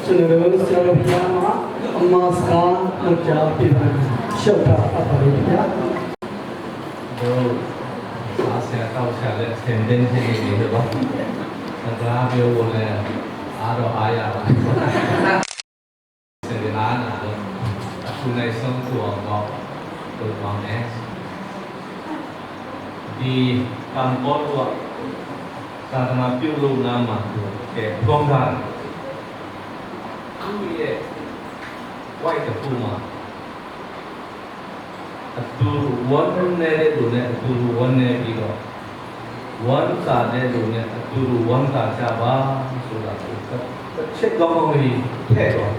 ကျွန်တော်တို့ဆရာတော်ဘုရားမှာအမှားစကားလုပ်ကြပြီးတော့ရှောက်တာအပ်ပါလိမ့်ဗျာတို့အားဆရာတောက်ဆရာလည်းဆင်တင်းနေနေတော့စကားပြောဖို့လည်းအားတော့အားရပါဆင်နာနာတော့အခုနိုင်ဆုံးသူအောင်တော့တို့ပေါင်းနေဒီကံပေါ်တော့သာသနာပြုလို့နာမှာကဲကောင်းတာသူ့ရဲ့ white တူမှာအတူoneနဲ့လို့နဲ့အတူoneနဲ့ပြီးတော့ one စာနဲ့လို့နဲ့အတူ one စာချပါဆိုတာကိုတစ်ချက်ကောင်းကောင်းလေးထည့်တော့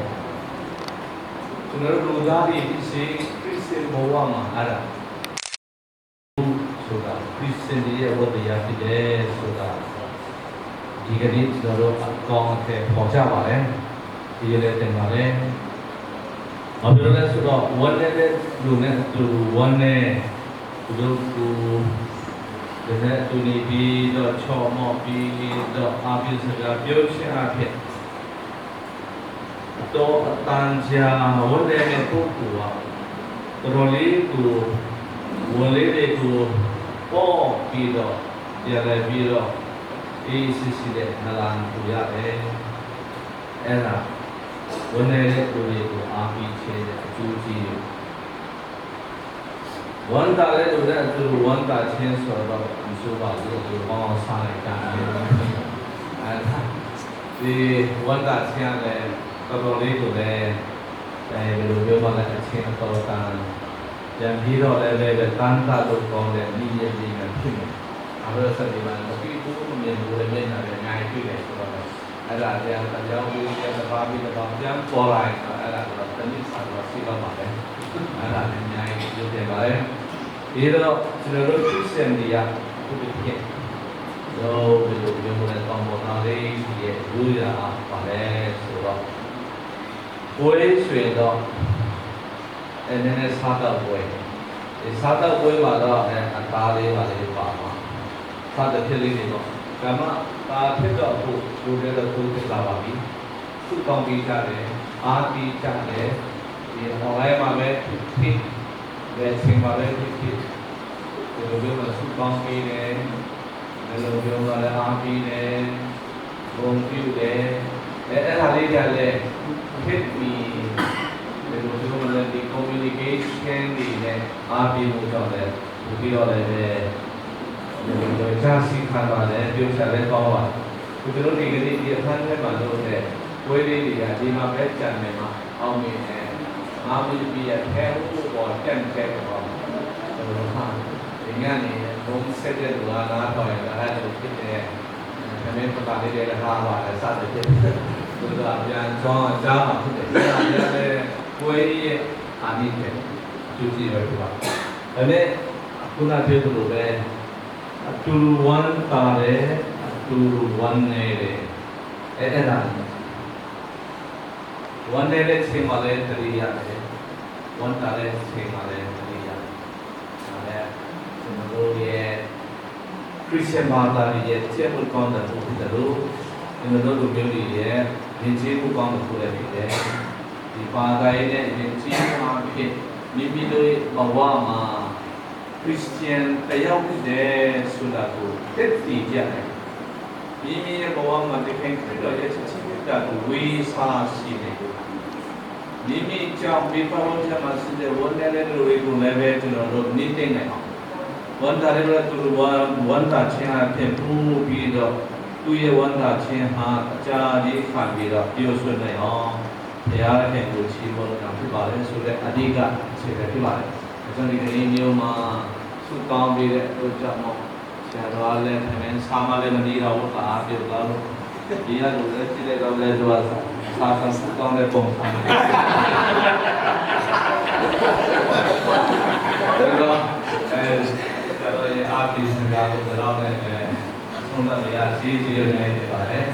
ကျွန်တော်တို့လူသားတွေဒီစေခရစ်စတန်ဘဝမှာအဲ့ဒါဆိုတာခရစ်စတန်ရဲ့ဝတ္တရားဖြစ်တယ်ဆိုတာဒီကနေ့ကျွန်တော်တို့အကောင်းအထည်ပေါ်ကြပါလေဒီလည်းတင်ပါလေဘာလို့လဲဆိုတော့ one နဲ့လူနဲ့အတူ one နဲ့သူတို့ကို ဒီနေ့သူနေပြီးတော့ချော်မော့ပြီးတော့အပိစကားပြောချင်အဖြစ်တော့အတန်ကြာဝန်တဲ့ပုဂ္ဂိုလ်ကတော်လေးကိုဝန်လေးတွေကိုပေါ်ပြီးတော့ပြန်ပြီးတော့အေးစစ်စစ်တဲ့နလန်ပူရတယ်အဲ့ဒါဝန်တဲ့ကိုလေးကိုအားပြီးချေတဲ့အကျိုးကြီးဝန်တာလည်းတို့တဲ့သူဝန်တာချင်းဆိုတော့ဒီဆိုပါလို့ဒီဘောင်းစားလိုက်တာလေအဲ့ဒါဒီဝန်တာချင်းလည်းတော်တော်လေးကိုလည်းဘယ်လိုပြောမှလဲအချင်းတော်တာပြန်ပြီးတော့လည်းပဲတန်းတာလို့ကောင်းတဲ့ဤရဲ့ဒီကဖြစ်နေအဲ့ဒါဆက်ဒီမှာဒီကိုမြင်လို့လည်းမျက်နှာလည်းနိုင်တွေ့တယ်ဆိုတော့အဲ့ဒါတရားတရားဝိညာဉ်တစ်ပါးပြီးတစ်ပါးပြန်ပေါ်လာရင်အဲ့ဒါတော့တနည်းစားတော့ရှိတော့မှာပဲအဲ့ဒါလည်းနိုင်ရုပ်တယ်ပါလေဒီတော့ကျွန်တော်တို့ဖြစ်စံတရားခုဖြစ်တော့ဘယ်လိုပြောမလဲတောင်းပေါ်လာလေးရဲ့လူရအားပါလဲဆိုတော့ဘွေးဆွေတော့နည်းနည်းစားတော့ဘွေးဒီစားတော့ဘွေးမှာတော့အသားလေးပါလေးပါမှာစားတဲ့ဖြစ်လေးတွေတော့ကမ္မပါဖြစ်တော့အခုလူတွေတော့သူဖြစ်လာပါပြီသူ့ကောင်းပြီးကြတယ်အားပြီးကြတယ်ဒီဟောလိုက်မှာပဲဖြစ်ဘယ်ချိန်မှာပဲဖြစ်ဒီလိုမျိုးကသူ့ကောင်းပြီးတယ်ဒီလိုမျိုးကလည်းအားပြီးတယ်ဘုံပြုတယ်အဲ့ဒါလေးကြလည်းဖြစ်ပြီးဒီလိုမျိုးလည်းဒီ communication တွေနဲ့အားပြီးမှုကြောင့်လည်းပြီးတော့လည်းဒီလိုကြာစီခံပါတယ်ပြောချင်လည်းကောင်းပါတယ်ဒီလိုဒီကနေ့ဒီအခန်းထဲမှာလို့တဲ့ဝေးလေးတွေကဒီမှာပဲကြံနေမှာအောင်မြင်တယ်အားပြီးပြီးရခဲဖို့ပေါ်တန်တဲ့ပေါ့ဒီလိုဟာဒီညနေဘုံဆက်တဲ့လူလာတော့ရတာအဲ့လိုဖြစ်တဲ့ခမင်းပတာလေးတွေဟာပါတယ်စတဲ့ဖြစ်ဘုရားပြန်ကြောင်းအကြောင်းဖြစ်တယ်ဒါလည်းကိုယ်ရဲ့အာနိသင်သူကြည့်ရပါဒါနဲ့ခုနပြောသလိုပဲအတူဝန်ပါတယ်အတူဝန်နေတယ်အဲ့ဒါဝန်နေတဲ့ချိန်မှာလည်းတရိယာတယ်ဝန်တာတဲ့ချိန်မှာလည်းတရိယာဒါလည်းကျွန်တော်တို့ရဲ့ခရစ်ယာန်ဘာသာရဲ့ကျေးဇူးကောင်းတဲ့ဘုရားတို့ကျွန်တော်တို့မျိုးတွေရဲ့ယဉ်ကျေးမှုကောင်းတဲ့ဘုရားတွေလည်းဒီဘာသာရေးနဲ့ယဉ်ကျေးမှုအဖြစ်မိမိတို့ဘဝမှာ Christian တယောက်ဖြစ်တယ်ဆိုတာကိုသိသိကြတယ်။မိမိရဲ့ဘဝမှာတခင်ခရစ်တော်ရဲ့ချစ်ခြင်းတာကိုဝေစားရှိနေတယ်။မိမိကြောင့်ဒီပါလို့ချက်မှာရှိတဲ့ဝန်တဲ့လူတွေကိုလည်းပဲကျွန်တော်တို့နေသိနေအောင်။ဝန်တာလည်းသူဝန်တာချင်းအဖြစ်ပူပြီးတော့သူရဲ့ဝန်တာချင်းဟာအကြာကြီးခံပြီးတော့ပြောဆွနေအောင်ဘုရားရဲ့ကိုချီးမွမ်းတာဖြစ်ပါလေဆိုတဲ့အဓိကအခြေခံဖြစ်ပါလေ။ကျွန်တော်ဒီနေ့မျိုးမှာသူ့ကောင်းပြီးတဲ့တို့ကြောင့်ဆရာတော်လည်းအမင်းစာမလည်းမနေတော့ဘူးအားပြုတော့ဒီရလို့လည်းကြည့်လိုက်တော့လည်းသူကစာသင်စုကောင်းတဲ့ပုံစံမျိုးတော့အားပြီးစကားကိုတော့လည်းဆုံးသက်ရစီးစီးနေနေပါတယ်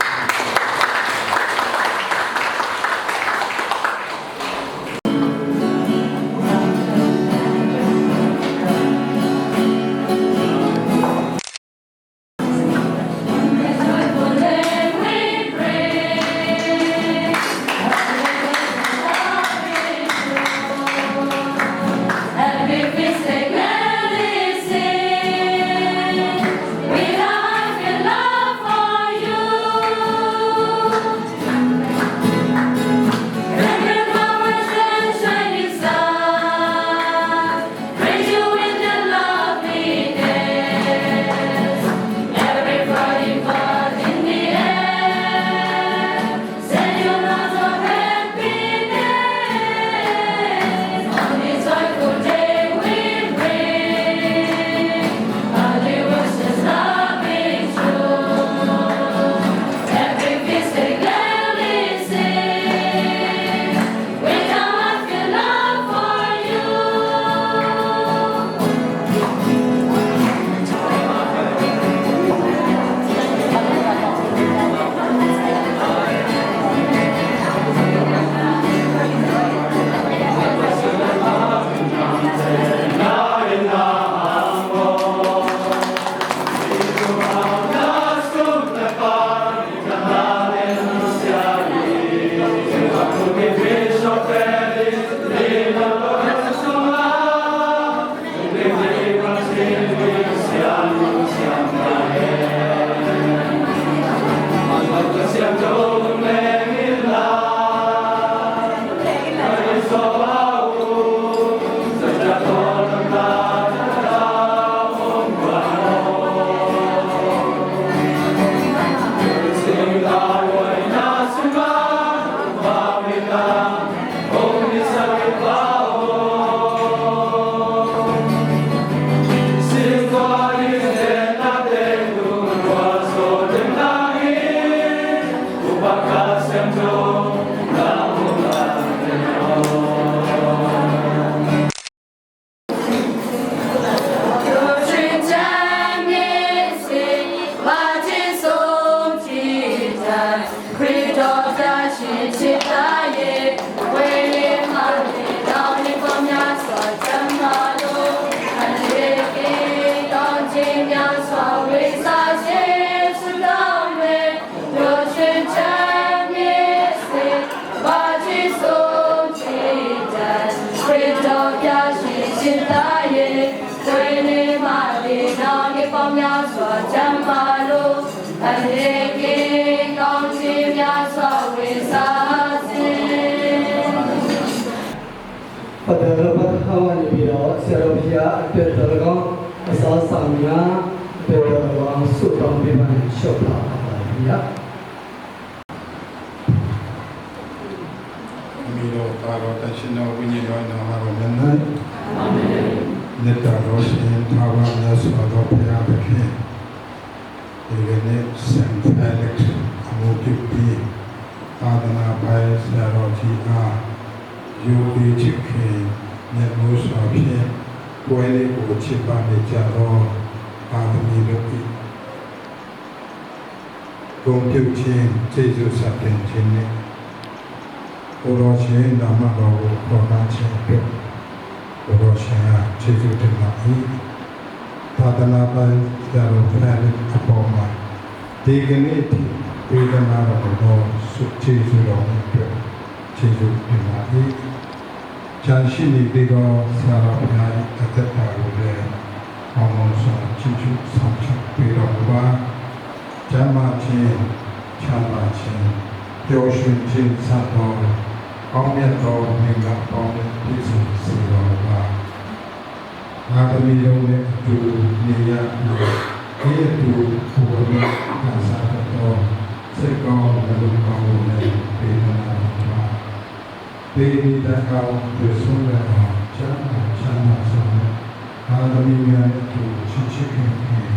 ပဒရဘတ်ဟဝနိပြီးတော့ဆရာတော်ဘုရားအတွက်တော်ကောင်အစာဆောင်များအတွက်တော်ကောင်ဆုတောင်းပေးပါနဲ့ရှောက်ပါပါဘုရားမိတော်သာတော်တရှင်တော်ဝိညာဉ်တော်နာမတော်မြတ်၌အာမင်မြတ်တော်ရှင်သာဝရမြတ်စွာဘုရားသခင်ဒီကနေ့စံဖက်လက်အမှုပြုပြီးသာသနာပိုင်ဆရာတော်ကြီးအားယောဂီချစ်ခင်မြတ်မိုးစွာဖြင့်ပွဲလေးကိုချစ်ပါနေကြတော့အာသမီတို့၏ဂုဏ်ပြုခြင်းကျေးဇူးဆက်တင်ခြင်းနဲ့ဘုရားရှင်နာမတော်ကိုခေါ်နာခြင်းအတွက်ဘုရားရှင်အားကျေးဇူးတင်ပါ၏သာသနာပိုင်ဆရာတော်ဖက်လက်အပေါ်မှာဒီကနေ့ဒီဒေသနာတော်ဆုကျေးဇူးတော်အတွက်ကျေးဇူးတင်ပါ၏ချမ်းရှိနေပြီးတော့ဆရာတော်ဘုရားအသက်တာကိုလည်းအောင်အောင်ဆောင်ချီးကျူးဆောင်ချပေးတော်မူပါကျမ်းမာခြင်းချမ်းသာခြင်းပျော်ရွှင်ခြင်းစသောကောင်းမြတ်သောမြတ်ကောင်းတဲ့ပြည့်စုံစေတော်မူပါအာသမီလုံးနဲ့အတူနေရဒီအတူဘုရားကစားတော်စိတ်ကောင်းလူကောင်းနဲ့ပေးနာပါဒေဝီတကောင်ပြုဆုံးရအောင်ချမ်းသာချမ်းသာဆုံးအာသမီများတို့ချစ်ချစ်ခင်ခင်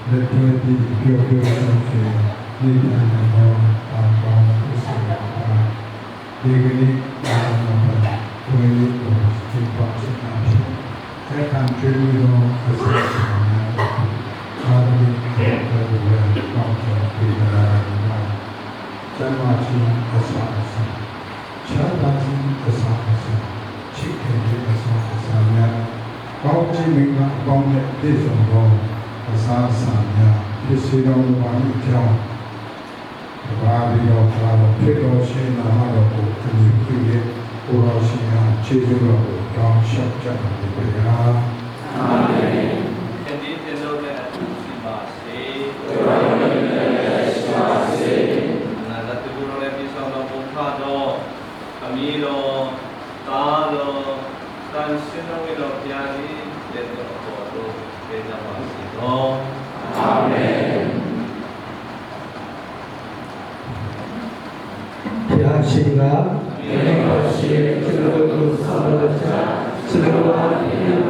လက်တွေ့ပြီးပြောပြောဆုံးဖြင့်ဒီအနာမောအာကောင်းပြုဆုံးရပါဒီကနေ့အာမောဝေကိုစိတ်ပါစိတ်ပါအဲ့ခံကျွေးလို့အစအာသမီတို့ကောင်းတဲ့ပြည်နာမှာကျမ်းမာခြင်းအစချမ်းသာခြင်းအစချစ်ခင်ခြင်းအစများကောင်းခြင်းမင်္ဂလာကောင်းတဲ့ပြည့်စုံသောအစားအစာများဖြစ်စေတော်မူပါ၏ကြောင်းဘာဒီတော်ဘာဖြစ်တော်ရှင်နာမတော်ကိုအမိပြုရဲ့ဘုရားရှင်အားခြေစွတော်ကိုတောင်းလျှောက်ကြပါသည်ဗျာအာမင်ဒီတင်လို့လည်းအထူးရှိပါစေဘုရားရှင်လည်းရှိပါစေ နာဇတ်ဘုရားလည်းပြည့်စုံတော်ဘုရားတော်အမီတော်သားတော်တန်ရှင်တော်ဝိတော်ဘုရားကြီးလက်တော်တော်တို့ပေးကြပါစေတော်အာမင်ဘုရားရှင်ကမြေတော်ရှိကျွန်တော်တို့ဆောင်းရကြကျွန်တော်တို့